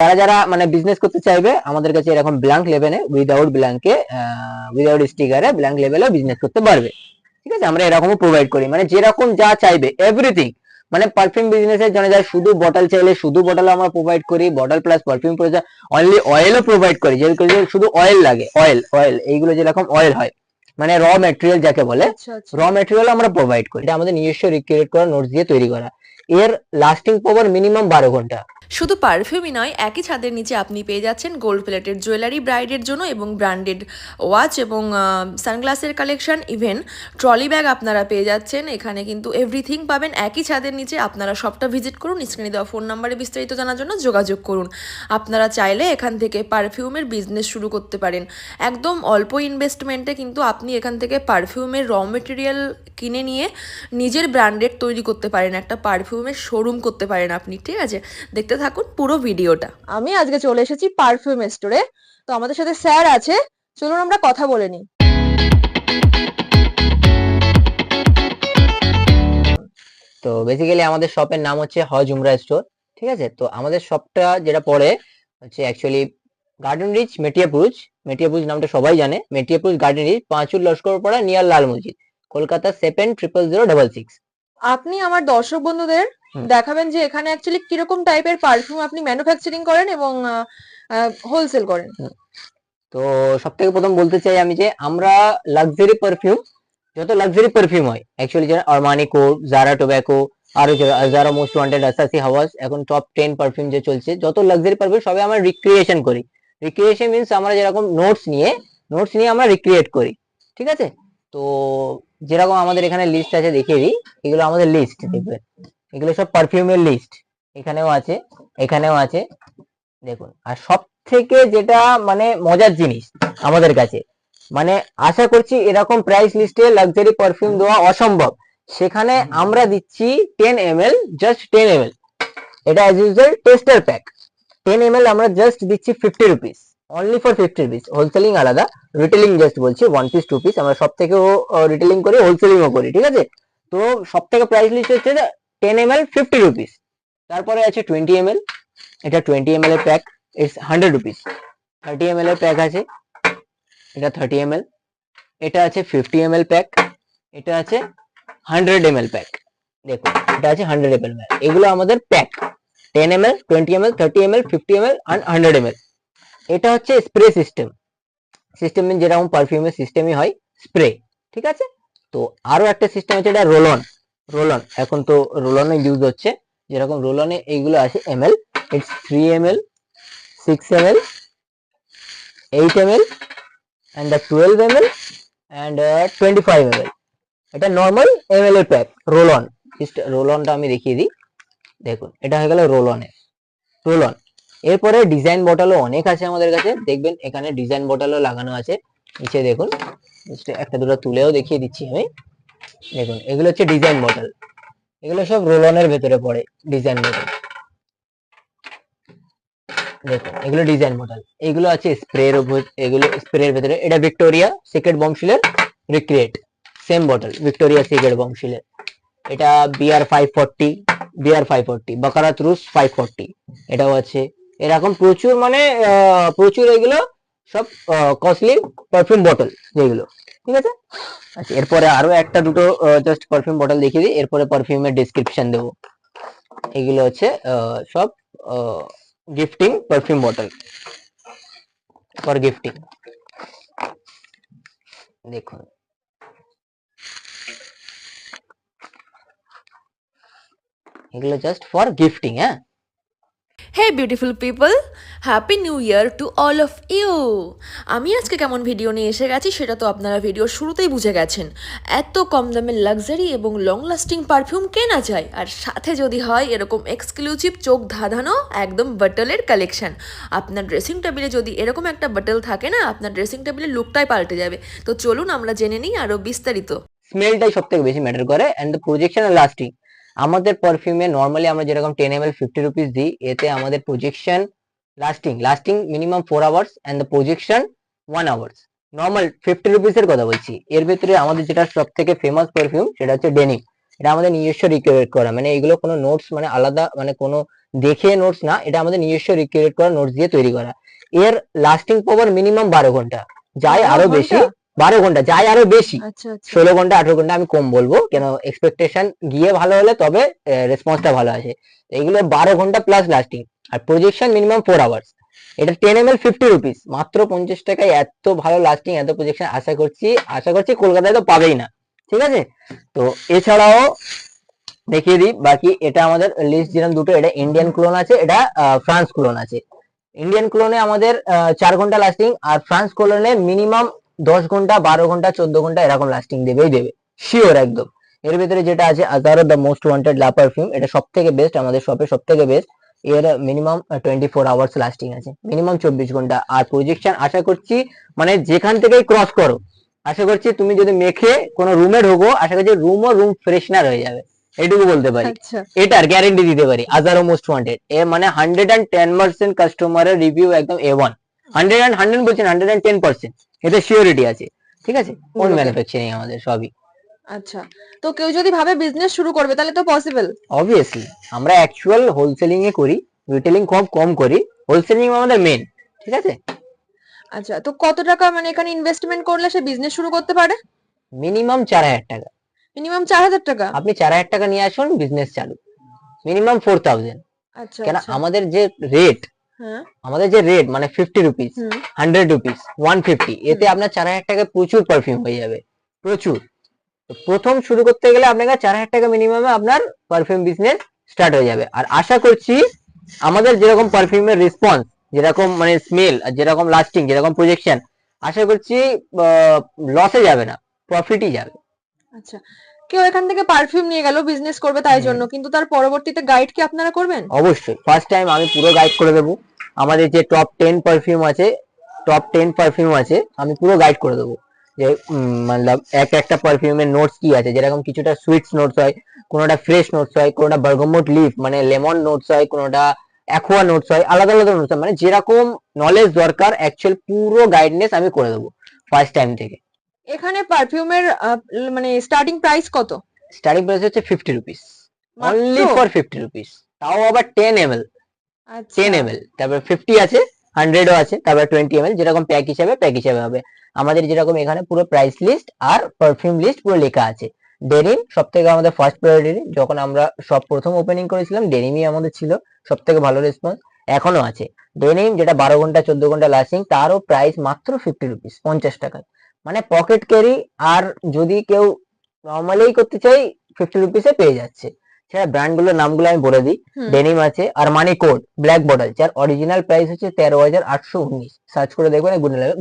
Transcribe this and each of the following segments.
যারা যারা মানে বিজনেস করতে চাইবে আমাদের কাছে এরকম ব্ল্যাঙ্ক লেভেলে উইদাউট ব্ল্যাঙ্কে উইদাউট স্টিকারে ব্ল্যাঙ্ক লেভেলে বিজনেস করতে পারবে। ঠিক আছে, আমরা এরকমও প্রোভাইড করি, মানে যেরকম যা চাইবে এভরিথিং। মানে পারফিউম বিজনেসের জন্য যায় শুধু বটল চাইলে শুধু বটল আমরা প্রোভাইড করি, বটল প্লাস পারফিউম প্রয়োজন, অনলি অয়েলও প্রোভাইড করি। যেরকম শুধু অয়েল লাগে, অয়েল এইগুলো যেরকম অয়েল হয় মানে র ম্যাটেরিয়াল যাকে বলে, র ম্যাটেরিয়াল আমরা প্রোভাইড করি। এটা আমাদের নিজস্ব রিক্রিয়েট করা নোটস দিয়ে তৈরি করা। এর লাস্টিং পাওয়ার মিনিমাম 12 ঘন্টা। শুধু পারফিউমই নয়, একই ছাদের নিচে আপনি পেয়ে যাচ্ছেন গোল্ড প্লেটেড জুয়েলারি ব্রাইডের জন্য এবং ব্র্যান্ডেড ওয়াচ এবং সানগ্লাসের কালেকশন, ইভেন ট্রলি ব্যাগ আপনারা পেয়ে যাচ্ছেন। এখানে কিন্তু এভরিথিং পাবেন একই ছাদের নিচে। আপনারা সবটা ভিজিট করুন, স্ক্রিনে দেওয়া ফোন নাম্বারে বিস্তারিত জানার জন্য যোগাযোগ করুন। আপনারা চাইলে এখান থেকে পারফিউমের বিজনেস শুরু করতে পারেন একদম অল্প ইনভেস্টমেন্টে, কিন্তু আপনি এখান থেকে পারফিউমের র মেটেরিয়াল কিনে নিয়ে নিজের ব্র্যান্ডেড তৈরি করতে পারেন, একটা পারফিউমের শোরুম করতে পারেন আপনি। ঠিক আছে, দেখতে থাকুন পুরো ভিডিওটা। আমি আজকে চলে এসেছি পারফিউম স্টোরে। তো আমাদের সাথে স্যার আছে, চলুন আমরা কথা বলে নিই। তো বেসিক্যালি আমাদের শপের নাম হচ্ছে হজ উমরা স্টোর। ঠিক আছে, তো আমাদের শপটা যেটা পড়ে হচ্ছে অ্যাকচুয়ালি গার্ডেন রিচ মেটিয়াপুজ। মেটিয়াপুজ নামটা সবাই জানে, মেটিয়াপুজ গার্ডেন রিচ, পাঁচুর লস্করপাড়া নিয়ার লাল মসজিদ, কলকাতা 700066। আপনি আমার দর্শক বন্ধুদের দেখাবেন যে এখানে অ্যাকচুয়ালি কিরকম টাইপের পারফিউম আপনি ম্যানুফ্যাকচারিং করেন এবং হোলসেল করেন। তো সব থেকে প্রথম বলতে চাই আমি যে আমরা লাক্সারি পারফিউম, যত লাক্সারি পারফিউম হয় অ্যাকচুয়ালি যেটা আরমানি কোড, জারা টোব্যাকো, আরো জারা মোস্ট ওয়ান্টেড, আসাসি হাওয়াস, এখন টপ 10 পারফিউম যে চলছে, যত লাক্সারি পারফিউম সবে আমরা রিক্রিয়েশন করি। রিক্রিয়েশন মিন্স আমরা যেরকম নোটস নিয়ে আমরা রিক্রিয়েট করি। ঠিক আছে, তো যেরকম আমাদের এখানে লিস্ট আছে দেখিয়ে দিই, এগুলো আমাদের লিস্ট দেখবেন, এগুলো সব পারফিউমের লিস্ট, এখানেও আছে এখানেও আছে দেখুন। আর সব থেকে যেটা মানে মজার জিনিস আমাদের কাছে, মানে আশা করছি এরকম প্রাইস লিস্টে লাক্সারি পারফিউম দেওয়া অসম্ভব, সেখানে আমরা দিচ্ছি 10 ml, জাস্ট 10 ml। এটা as usual tester pack 10 ml আমরা জাস্ট দিচ্ছি 50 rupees, only for 50 rupees. Wholesaling আলাদা, রিটেলিং জাস্ট বলছি 1 পিস 2 পিস, আমরা সব থেকেও রিটেলিং করি, হোলসেলিংও করি। ঠিক আছে, তো সব থেকে প্রাইস লিস্ট হচ্ছে 10 ml 50 রুপিস। তারপরে আছে 20 ml, এটা 20 ml এর প্যাক, ইটস 100 রুপিস। 30 ml এর প্যাক আছে, এটা 30 ml। এটা আছে 50 ml প্যাক, এটা আছে 100 ml প্যাক। দেখুন এটা আছে 100 ml। এগুলো আমাদের pack 10 ml, 20 ml, 30 ml, 50 ml and 100 ml। এটা হচ্ছে স্প্রে সিস্টেম, যেরকম পারফিউমের সিস্টেমই হয় স্প্রে। ঠিক আছে, তো আরো একটা সিস্টেম আছে, এটা রোল অন। এখন তো রোল অনে ইউজ হচ্ছে, যেরকম রোল অনে এইগুলো আছে ml, it's 3 ml, 6 ml, 8 ml and the 12 ml and 25 ml। এটা নরমাল ml এর প্যাক রোল অনটা আমি দেখিয়ে দিই। দেখুন এটা হয়ে গেল রোল অন। এরপরে ডিজাইন বটলও অনেক আছে আমাদের কাছে, দেখবেন এখানে ডিজাইন বটলও লাগানো আছে নিচে। দেখুন একটা দুটো তুলেও দেখিয়ে দিচ্ছি আমি। দেখুন এগুলো হচ্ছে ডিজাইন বটল, এগুলো সব রোল অনের ভেতরে পড়ে ডিজাইন বটল। দেখুন এগুলো ডিজাইন বটল, এগুলো আছে স্প্রের উপর, এগুলো স্প্রের ভেতরে। এটা ভিক্টোরিয়া সিক্রেট বমশিলের recreate, same bottle Victoria Secret বমশিলের। এটা বিআর 540, বাকারাত রুস 540, এটাও আছে। এরকম প্রচুর মানে প্রচুর এগুলো সব কস্টলি পারফিউম বটল যেগুলো। ঠিক আছে, আচ্ছা এরপরে আরো একটা দুটো জাস্ট পারফিউম বটল দেখিয়ে দিই, এরপরে পারফিউমের ডেসক্রিপশন দেবো। এগুলো হচ্ছে সব gifting perfume bottle for gifting. দেখুন এগুলো জাস্ট ফর গিফটিং। হ্যাঁ, hey beautiful people, happy new year to all of you. আমি আজকে কেমন ভিডিও নিয়ে এসে গেছি সেটা তো আপনারা ভিডিওর শুরুতেই বুঝে গেছেন। এত কম দামের লাক্সারি এবং লং লাস্টিং পারফিউম কে না চায়, আর সাথে যদি হয় এরকম এক্সক্লুসিভ চোখ ধাঁধানো একদম বটলের কালেকশন। আপনার ড্রেসিং টেবিলে যদি এরকম একটা বটল থাকে না, আপনার ড্রেসিং টেবিলের লুকটাই পাল্টে যাবে। তো চলুন আমরা জেনে নিই আরও বিস্তারিত। স্মেলটাই সব থেকে বেশি ম্যাটার করে এন্ড দ্য প্রজেকশন আর লাস্টিং। আমাদের পারফিউমে নরমালি আমরা যেরকম 10 ml 50 রুপিস দিই, এতে আমাদের projection lasting minimum 4 hours and the projection 1 hours. Normal 50 rupees এর কথা বলছি। এর ভিতরে আমাদের যেটা সব থেকে ফেমাস পারফিউম সেটা হচ্ছে এটা আমাদের নিজস্ব রিক্রিয়েট করা, মানে এগুলো কোনো নোটস মানে আলাদা মানে কোনো দেখে নোটস না, এটা আমাদের নিজস্ব রিক্রিয়েট করা নোটস দিয়ে তৈরি করা। এর লাস্টিং পাওয়ার মিনিমাম 12 ঘন্টা, যাই 12 আরো ঘন্টা? বেশি 12 ঘন্টা, যাই আরো বেশি আচ্ছা আচ্ছা 16 ঘন্টা 18 ঘন্টা আমি কম বলবো, কেন এক্সপেকটেশন গিয়ে ভালো হলে তবে রেসপন্সটা ভালো আসে। এগুলো 12 ঘন্টা প্লাস লাস্টিং, আর প্রজেকশন মিনিমাম 4 আওয়ার্স। এটা 10 ml 50 রুপিস, মাত্র 50 টাকায় এত ভালো লাস্টিং এত প্রজেকশন আশা করছি কলকাতায় তো পাবেই না, ঠিক আছে। তো এছাড়াও দেখিয়ে দিই বাকি, এটা আমাদের লিস্ট যেরকম দুটো, এটা ইন্ডিয়ান ক্লোন আছে, এটা ফ্রান্স ক্লোন আছে। ইন্ডিয়ান ক্লোনে আমাদের 4 ঘন্টা লাস্টিং, আর ফ্রান্স ক্লোনে মিনিমাম 10 ঘন্টা 12 ঘন্টা 14 ঘন্টা এরকম লাস্টিং দেবেই দেবে, শিওর একদম। এর ভিতরে যেটা আছে আজারো দ্য মোস্ট ওয়ান্টেড লা পারফিউম, এটা সব থেকে বেস্ট, আমাদের শপে সব থেকে বেস্ট। এর মিনিমাম 24 আওয়ার্স লাস্টিং আছে, মিনিমাম 24 ঘন্টা। আর প্রজেকশন আশা করছি মানে যেখান থেকেই ক্রস করো, আশা করছি তুমি যদি মেখে কোনো রুমে ঢোকো, আশা করছি রুম ফ্রেশনার হয়ে যাবে, এইটুকু বলতে পারি। আচ্ছা এটার গ্যারেন্টি দিতে পারি, আজারো মোস্ট ওয়ান্টেড এ মানে 110% কাস্টমারের রিভিউ একদম A1, 100 বলছেন 110%, এতে সিওরিটি আছে, ঠিক আছে। কোন Okay. ম্যানুফ্যাকচারিং আমাদের সবই। আচ্ছা, তো কেউ যদি ভাবে বিজনেস শুরু করবে তাহলে তো পসিবল। অবভিয়াসলি আমরা অ্যাকচুয়াল হোলসেলিং এ করি, রিটেলিং খুব কম করি, হোলসেলিং আমাদের মেন, ঠিক আছে। আচ্ছা, তো কত টাকা মানে এখানে ইনভেস্টমেন্ট করলে সে বিজনেস শুরু করতে পারে? মিনিমাম 4000 টাকা, মিনিমাম 4000 টাকা? আপনি 4000 টাকা নিয়ে আসুন, বিজনেস চালু। মিনিমাম 4000, আচ্ছা কেন আচ্ছা আমাদের যে রেট, হ্যাঁ মানে 50 রুপিস, হুম 100 রুপিস, 150, এতে আপনার 4000 টাকা প্রচুর পারফিউম হয়ে যাবে, প্রচুর। তো প্রথম শুরু করতে গেলে আপনাকে 4000 টাকা মিনিমামে আপনার পারফিউম বিজনেস স্টার্ট হয়ে যাবে। আর আশা করছি আমাদের যেরকম পারফিউমের রেসপন্স, যেরকম মানে স্মেল, আর যেরকম লাস্টিং, যেরকম প্রজেকশন, আশা করছি লসে যাবে না, প্রফিটই যাবে। আচ্ছা, কেউ এখান থেকে পারফিউম নিয়ে গেল বিজনেস করবে তাই জন্য, কিন্তু তার পরবর্তীতে গাইড কি আপনারা করবেন? অবশ্যই ফার্স্ট টাইম আমি পুরো গাইড করে দেবো, আমাদের যে টপ 10 পারফিউম আছে, আমি পুরো গাইড করে দেবো, যে মানে একটা পারফিউমের নোটস কি আছে, যেরকম কিছুটা সুইটস নোটস হয়, কোনোটা ফ্রেশ নোটস হয়, কোনোটা বার্গামোট লিফ মানে লেমন নোটস হয়, কোনোটা অ্যাকোয়া নোটস হয়, আলাদা আলাদা নোটস হয়, মানে যেরকম নলেজ দরকার অ্যাকচুয়াল পুরো গাইডনেস আমি করে দেবো ফার্স্ট টাইম থেকে। এখানে পারফিউমের মানে স্টার্টিং প্রাইস কত? স্টার্টিং প্রাইস হচ্ছে 50 রুপিস, মাত্র? অনলি ফর 50 রুপিস, তাও আবার 10 ml, আচ্ছা 10 ml, তারপর 50 আছে, 100ও আছে, তারপর 20 ml, যেরকম প্যাক হিসাবে হবে। আমাদের যেরকম এখানে পুরো প্রাইস লিস্ট আর পারফিউম লিস্ট পুরো লেখা আছে। ডেনিম সব থেকে আমাদের ফার্স্ট প্রায়োরিটি, যখন আমরা সব প্রথম ওপেনিং করেছিলাম ডেনিমই আমাদের ছিল সব থেকে ভালো রেসপন্স, এখনো আছে। ডেনিম যেটা 12 ঘন্টা 14 ঘন্টা লাস্টিং, তারও প্রাইস মাত্র 50 রুপিস, 50 টাকায়, মানে পকেট ক্যারি। আর যদি কেউ নর্মালি করতে চাই 50 রুপিসে পেয়ে যাচ্ছে। সেটা ব্র্যান্ড গুলোর নামগুলো আমি বলে দিই, হুম ডেনিম আছে আরমানি কোড ব্ল্যাক বটল, যার অরিজিনাল প্রাইস হচ্ছে 13,819, সার্চ করে দেখবেন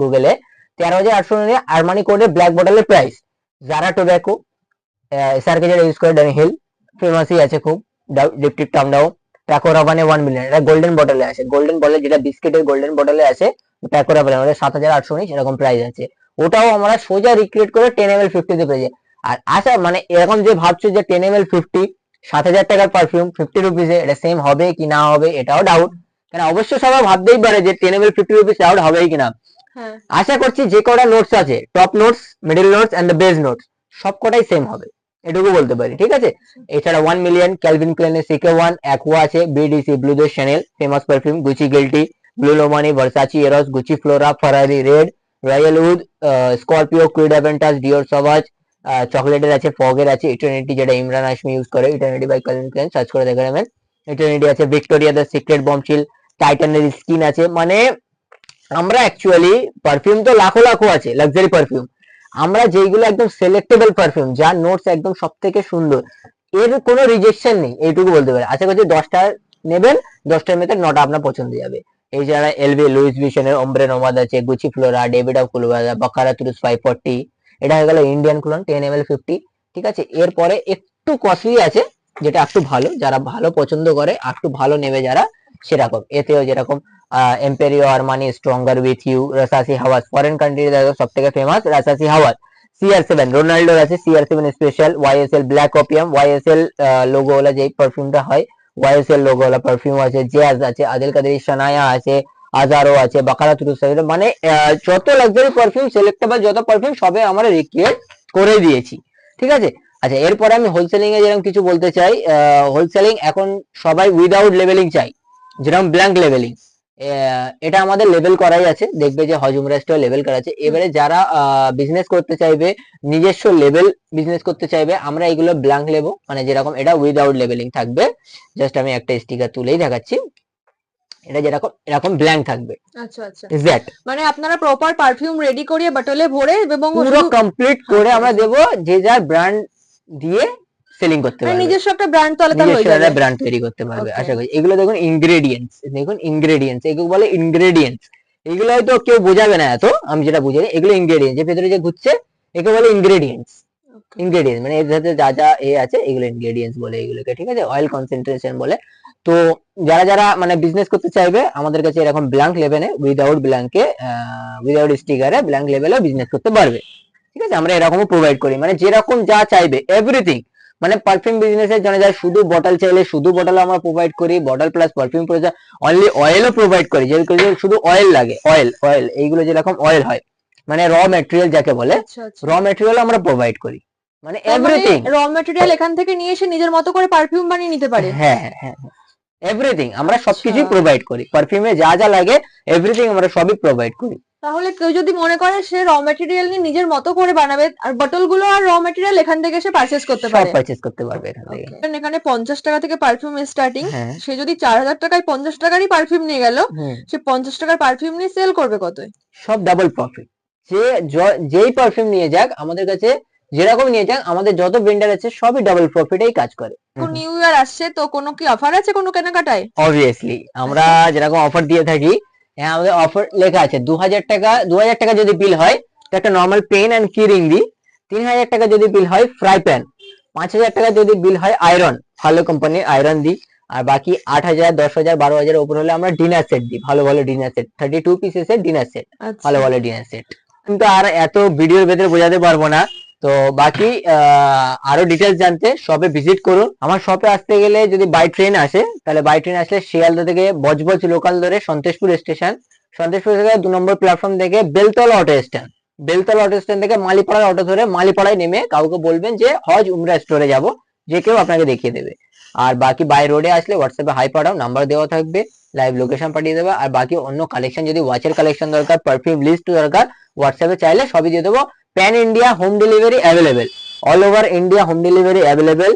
গুগলে 13,819 আরমানি কোডের ব্ল্যাক বটলের প্রাইস। জারা টোব্যাকো, এসআরকে যেটা ইউজ করে ড্যানি ফেমাসই আছে খুব, ডিপটিভ টামডাও, প্যাকো রাবানে 1 মিলিয়ন, এটা গোল্ডেন বটলে আছে, গোল্ডেন বটলে যেটা বিস্কিটের গোল্ডেন বটলে আছে, প্যাকো রাবানে আমাদের 7,819 এরকম প্রাইস আছে। ওটাও আমরা সোজা রিক্রিয়েট করে 10 ml 50 তে পেয়ে যাই। আর আচ্ছা মানে এরকম যে ভাবছো যে 10 ml 50 7,000 টাকার পারফিউম 50 রুপিসে, এটা সেম হবে কি না হবে এটাও ডাউট, কারণ অবশ্যই সবাই ভাবতেই পারে যে 10 ml 50 রুপিস ডাউট হবেই কিনা। হ্যাঁ আশা করছি যে কটা নোটস আছে, top notes, middle notes and the base notes, সব কটাই সেম হবে, এটুকু বলতে পারি, ঠিক আছে। এছাড়া 1 মিলিয়ন ক্যালভিন ক্লাইনের CK1, অ্যাকোয়া আছে, BDC blue the Chanel famous perfume, Gucci Guilty, blue Lomani, Versace Eros, Gucci Flora, Ferrari red, royal wood, Scorpio, Creed Aventus, Dior Sauvage, চকলেটের আছে, ফগের আছে, ইটার্নিটি যেটা ইমরান হাশমি ইউজ করে, eternity by Calvin Klein, search করে দেখে নেবেন। ইটার্নিটি আছে, ভিক্টোরিয়া দ্য সিক্রেট বমচিল, টাইটানের স্কিন আছে। মানে আমরা অ্যাকচুয়ালি পারফিউম তো লাখো লাখো আছে, লাক্সারি পারফিউম, আমরা যেইগুলো একদম সিলেক্টেবল পারফিউম, যার নোটস একদম সব থেকে সুন্দর, এর কোনো রিজেকশন নেই, এইটুকু বলতে পারি। আশা করছি 10টা নেবেন, 10টার মধ্যে 9টা আপনার পছন্দ হবে। এই যারা এলভি লুইস ভিশনের ওমব্রে নোমাদ আছে, গুচি ফ্লোরা, ডেভিড অফ কুলুবাজা, বাকারা তুরুস 540, এটা হয়ে গেল ইন্ডিয়ান ক্লোন 10 ml 50, ঠিক আছে। এরপরে একটু কস্টলি আছে, যেটা একটু ভালো, যারা ভালো পছন্দ করে একটু ভালো নেবে যারা, সেরকম এতেও যেরকম Emporio, Armani, Stronger With You, Rasasi Hawas, foreign country সব থেকে ফেমাস রাসাসি হাওয়াজ, CR7 রোনাল্ডোর আছে, CR7 special, YSL Black Opium, YSL logo ওলা যেই পারফিউমটা হয়, YSL লোগো ওলা পারফিউম আছে, জ্যাজ আছে, আদিল কাদেরি শানায়া আছে, আজারো আছে, বাকারা তুরুস, মানে যত লাক্সারি পারফিউম সিলেক্টেবল যত পারফিউম সবে আমরা রিক্রিয়েট করে দিয়েছি, ঠিক আছে। আচ্ছা, এরপরে আমি হোলসেলিং এ যেরকম কিছু বলতে চাই। হোলসেলিং এখন সবাই উইদাউট লেভেলিং চাই, যেরকম ব্ল্যাঙ্ক লেভেলিং। এটা আমাদের লেভেল করাই আছে, দেখবে যে হজ উমরা স্টোর লেভেল করা আছে। এবারে যারা বিজনেস করতে চাইবে, নিজস্ব লেভেল বিজনেস করতে চাইবে, আমরা এগুলো ব্ল্যাঙ্ক লেবো, মানে যেরকম এটা উইদাউট লেভেলিং থাকবে। জাস্ট আমি একটা স্টিকার তুলেই দেখাচ্ছি, এটা যেরকম এরকম ব্ল্যাঙ্ক থাকবে। আচ্ছা আচ্ছা, দ্যাট মানে আপনারা প্রপার পারফিউম রেডি করিয়ে বটলে ভরে এবং পুরো কমপ্লিট করে আমরা দেবো, যে যার ব্র্যান্ড দিয়ে সেলিং করতে মানে পারবে, নিজস্ব একটা ব্র্যান্ড তো আলাদা হয়ে নিজস্ব যাবে। একটা ব্র্যান্ড তৈরি করতে পারবে। Okay. আশা করি এগুলো দেখুন ইনগ্রেডিয়েন্টস, দেখুন ইনগ্রেডিয়েন্টস, এগুলো বলে ইনগ্রেডিয়েন্টস। এগুলো হয়তো কেউ বোঝাবে না এত, আমি যেটা বুঝাই এগুলো ইনগ্রেডিয়েন্টস, যে ভেতরে যে ঘুরছে একে বলে ইনগ্রেডিয়েন্টস। Okay. ইনগ্রেডিয়েন্টস মানে এর সাথে যা যা এ আছে এগুলো ইনগ্রেডিয়েন্টস বলে এগুলোকে, ঠিক আছে, অয়েল কনসেন্ট্রেশন বলে। তো যারা যারা মানে বিজনেস করতে চাইবে আমাদের কাছে এরকম ব্ল্যাঙ্ক লেভেলে, উইদাউট ব্ল্যাঙ্কে, উইদাউট স্টিকারে ব্ল্যাঙ্ক লেভেলে বিজনেস করতে পারবে, ঠিক আছে। আমরা এরকমও প্রোভাইড করি, মানে যেরকম যা চাইবে এভরিথিং। মানে পারফিউম বিজনেসের জন্য যারা শুধু বটল চাইলে শুধু বটল আমরা প্রোভাইড করি, বটল প্লাস পারফিউম প্রয়োজন, অনলি অয়েলও প্রোভাইড করি, যেগুলো শুধু অয়েল লাগে, অয়েল অয়েল এইগুলো যেরকম অয়েল হয়, মানে র ম্যাটেরিয়াল যাকে বলে, আচ্ছা আচ্ছা, র ম্যাটেরিয়াল আমরা প্রোভাইড করি, মানে তার মানে এভরিথিং। র ম্যাটেরিয়াল এখান থেকে নিয়ে এসে নিজের মতো করে পারফিউম বানিয়ে নিতে পারে। হ্যাঁ হ্যাঁ, এভরিথিং আমরা আচ্ছা। সবকিছুই প্রোভাইড করি, পারফিউমে যা যা লাগে এভরিথিং আমরা সবই প্রোভাইড করি। তাহলে কেউ যদি মনে করে সে র ম্যাটেরিয়াল নিয়ে নিজের মতো করে বানাবে, আর বটল গুলো আর র ম্যাটেরিয়াল এখান থেকে সে পারচেজ করতে সব পারে। পারচেজ করতে পারবে এখান থেকে। এখানে 50 টাকা থেকে পারফিউম স্টার্টিং, হ্যাঁ, সে যদি 4000 টাকায় 50 টাকারই পারফিউম নিয়ে গেল, হুম, সে 50 টাকার পারফিউম নিয়ে সেল করবে কত? সব ডাবল প্রফিট। যে যেই পারফিউম নিয়ে যাক আমাদের কাছে, যেরকম নিয়ে যাক, আমাদের যত ভেন্ডার আছে সবই ডাবল প্রফিটেই কাজ করে। নিউ ইয়ার আসছে, তো কোনো কি অফার আছে কোনো কেনাকাটায়? অবভিয়াসলি আমরা যেরকম অফার দিয়ে থাকি, হ্যাঁ আমাদের অফার লেখা আছে। 2000 টাকা যদি বিল হয় তো একটা নর্মাল পেন অ্যান্ড কি রিং দিই। 3000 টাকা যদি বিল হয় ফ্রাই প্যান। 5000 টাকা যদি বিল হয় আয়রন, ভালো কোম্পানির আয়রন দিই। আর বাকি 8000, 10000, 12000 উপর হলে আমরা ডিনার সেট দিই, ভালো ভালো ডিনার সেট, 32 পিসেসের ডিনার সেট, আচ্ছা, ভালো ভালো ডিনার সেট। কিন্তু আর এত ভিডিওর ভেতরে বোঝাতে পারবো না। তো বাকি আরো ডিটেলস জানতে শপে ভিজিট করুন। আমার শপে আসতে গেলে যদি বাই ট্রেন আসে, তাহলে বাই ট্রেন আসলে শিয়ালদা থেকে বজবজ লোকাল ধরে সন্তোষপুর স্টেশন, সন্তোষপুর থেকে 2 নম্বর প্ল্যাটফর্ম থেকে Beltala auto stand, Beltala auto stand থেকে মালিপাড়ার অটো ধরে মালিপাড়ায় নেমে কাউকে বলবেন যে হজ উমরা স্টোরে যাব, যে কেউ আপনাকে দেখিয়ে দেবে। আর বাকি বাই রোডে আসলে হোয়াটসঅ্যাপে হাই পাঠাও, নাম্বার দেওয়া থাকবে, লাইভ লোকেশন পাঠিয়ে দেবে। আর বাকি অন্য কালেকশন, যদি ওয়াচের কালেকশন দরকার, পারফিউম লিস্ট দরকার, হোয়াটসঅ্যাপে চাইলে সবই দিয়ে দেবো। Pan India home delivery available, all over India home delivery available.